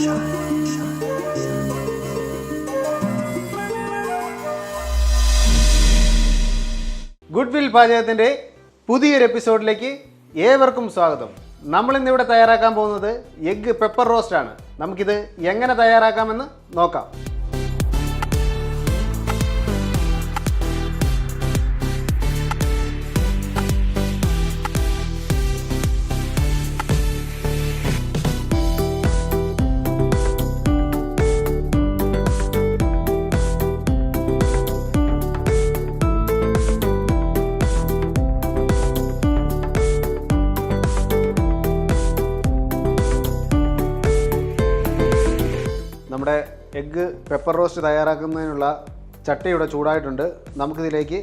Good will പാചകത്തിൻ്റെ പുതിയൊരു എപ്പിസോഡിലേക്ക് ഏവർക്കും സ്വാഗതം. നമ്മളിന്നിവിടെ തയ്യാറാക്കാൻ പോകുന്നത് എഗ്ഗ് പെപ്പർ റോസ്റ്റ് ആണ്. നമുക്കിത് എങ്ങനെ തയ്യാറാക്കാമെന്ന് നോക്കാം. നമ്മുടെ എഗ്ഗ് പെപ്പർ റോസ്റ്റ് തയ്യാറാക്കുന്നതിനുള്ള ചട്ടി ഇവിടെ ചൂടായിട്ടുണ്ട്. നമുക്കിതിലേക്ക്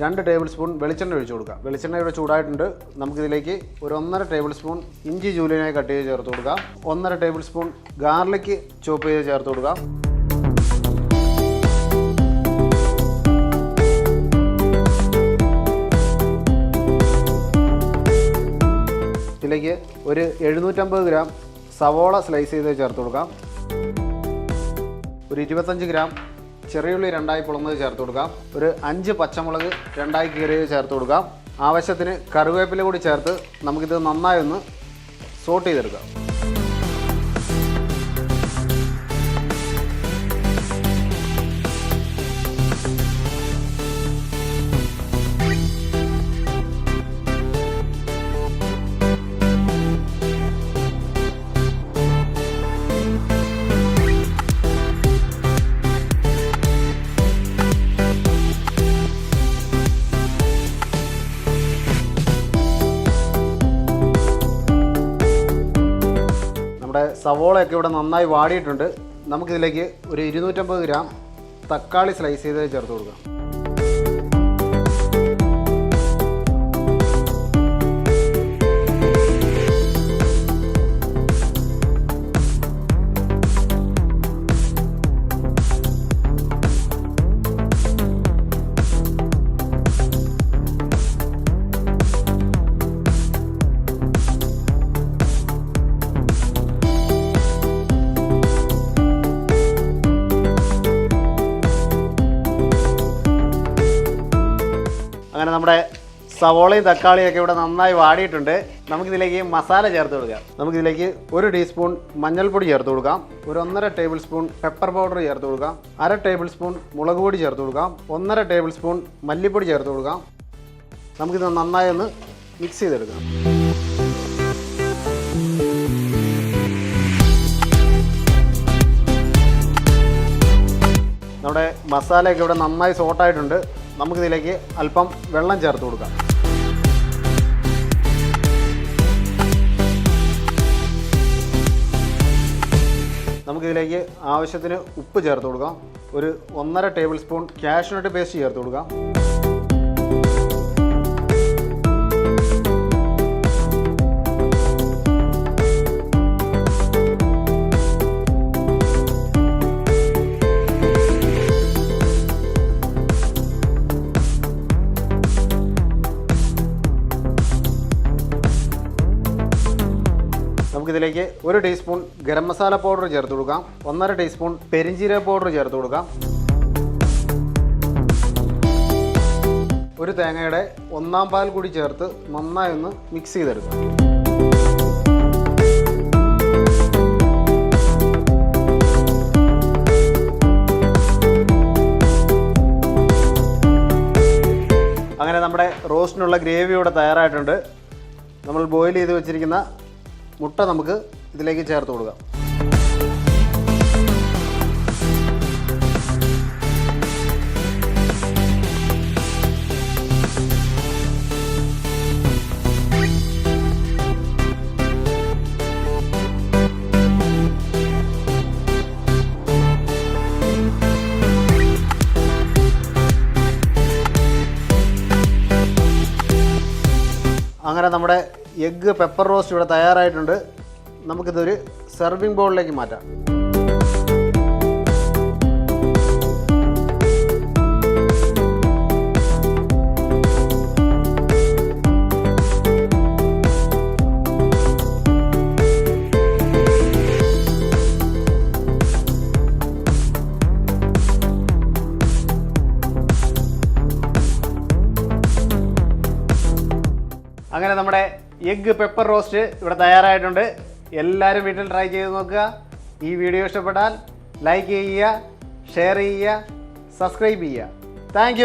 2 ടേബിൾ സ്പൂൺ വെളിച്ചെണ്ണ ഒഴിച്ചു കൊടുക്കാം. വെളിച്ചെണ്ണ ഇവിടെ ചൂടായിട്ടുണ്ട്. നമുക്കിതിലേക്ക് ഒരു 1.5 ടേബിൾ സ്പൂൺ ഇഞ്ചി ജൂലിയനായി കട്ട് ചെയ്ത് ചേർത്ത് കൊടുക്കാം. 1.5 ടേബിൾ സ്പൂൺ ഗാർലിക് ചോപ്പ് ചെയ്ത് ചേർത്ത് കൊടുക്കാം. ഇതിലേക്ക് ഒരു 750 ഗ്രാം സവോള സ്ലൈസ് ചെയ്ത് ചേർത്ത് കൊടുക്കാം. ഒരു 25 ഗ്രാം ചെറിയുള്ളി 2 പൊളന്നത് ചേർത്ത് കൊടുക്കാം. ഒരു 5 പച്ചമുളക് 2 കീറിയത് ചേർത്ത് കൊടുക്കാം. ആവശ്യത്തിന് കറിവേപ്പില കൂടി ചേർത്ത് നമുക്കിത് നന്നായി ഒന്ന് സോട്ട് ചെയ്തെടുക്കാം. നമ്മുടെ സവോളയൊക്കെ ഇവിടെ നന്നായി വാടിയിട്ടുണ്ട്. നമുക്കിതിലേക്ക് ഒരു 250 ഗ്രാം തക്കാളി സ്ലൈസ് ചെയ്ത് ചേർത്ത് കൊടുക്കാം. അങ്ങനെ നമ്മുടെ സവോളയും തക്കാളിയൊക്കെ ഇവിടെ നന്നായി വാടിയിട്ടുണ്ട്. നമുക്കിതിലേക്ക് മസാല ചേർത്ത് കൊടുക്കാം. നമുക്കിതിലേക്ക് 1 ടീസ്പൂൺ മഞ്ഞൾപ്പൊടി ചേർത്ത് കൊടുക്കാം. ഒരു 1.5 ടേബിൾ സ്പൂൺ പെപ്പർ പൗഡർ ചേർത്ത് കൊടുക്കാം. 1/2 ടേബിൾ സ്പൂൺ മുളക് പൊടി ചേർത്ത് കൊടുക്കാം. 1.5 ടേബിൾ സ്പൂൺ മല്ലിപ്പൊടി ചേർത്ത് കൊടുക്കാം. നമുക്കിത് നന്നായി ഒന്ന് മിക്സ് ചെയ്തെടുക്കാം. നമ്മുടെ മസാലയൊക്കെ ഇവിടെ നന്നായി സോട്ടായിട്ടുണ്ട്. നമുക്കിതിലേക്ക് അല്പം വെള്ളം ചേർത്ത് കൊടുക്കാം. നമുക്കിതിലേക്ക് ആവശ്യത്തിന് ഉപ്പ് ചേർത്ത് കൊടുക്കാം. ഒരു 1.5 ടേബിൾ സ്പൂൺ കാഷ്യൂനട്ട് പേസ്റ്റ് ചേർത്ത് കൊടുക്കാം. നമുക്കിതിലേക്ക് 1 ടീസ്പൂൺ ഗരം മസാല പൗഡർ ചേർത്ത് കൊടുക്കാം. 1.5 ടീസ്പൂൺ പെരിഞ്ജീരക പൗഡർ ചേർത്ത് കൊടുക്കാം. ഒരു തേങ്ങയുടെ 1/4 പാൽ കൂടി ചേർത്ത് നന്നായി ഒന്ന് മിക്സ് ചെയ്തെടുക്കാം. അങ്ങനെ നമ്മുടെ റോസ്റ്റിനുള്ള ഗ്രേവി ഇവിടെ തയ്യാറായിട്ടുണ്ട്. നമ്മൾ ബോയിൽ ചെയ്ത് വെച്ചിരിക്കുന്ന മുട്ട നമുക്ക് ഇതിലേക്ക് ചേർത്ത് കൊടുക്കാം. അങ്ങനെ നമ്മുടെ എഗ്ഗ് പെപ്പർ റോസ്റ്റ് ഇവിടെ തയ്യാറായിട്ടുണ്ട്. നമുക്കിതൊരു സെർവിങ് ബൗളിലേക്ക് മാറ്റാം. അങ്ങനെ നമ്മുടെ എഗ്ഗ് പെപ്പർ റോസ്റ്റ് ഇവിടെ തയ്യാറായിട്ടുണ്ട്. എല്ലാവരും വീട്ടിൽ ട്രൈ ചെയ്ത് നോക്കുക. ഈ വീഡിയോ ഇഷ്ടപ്പെട്ടാൽ ലൈക്ക് ചെയ്യുക, ഷെയർ ചെയ്യുക, സബ്സ്ക്രൈബ് ചെയ്യുക. താങ്ക്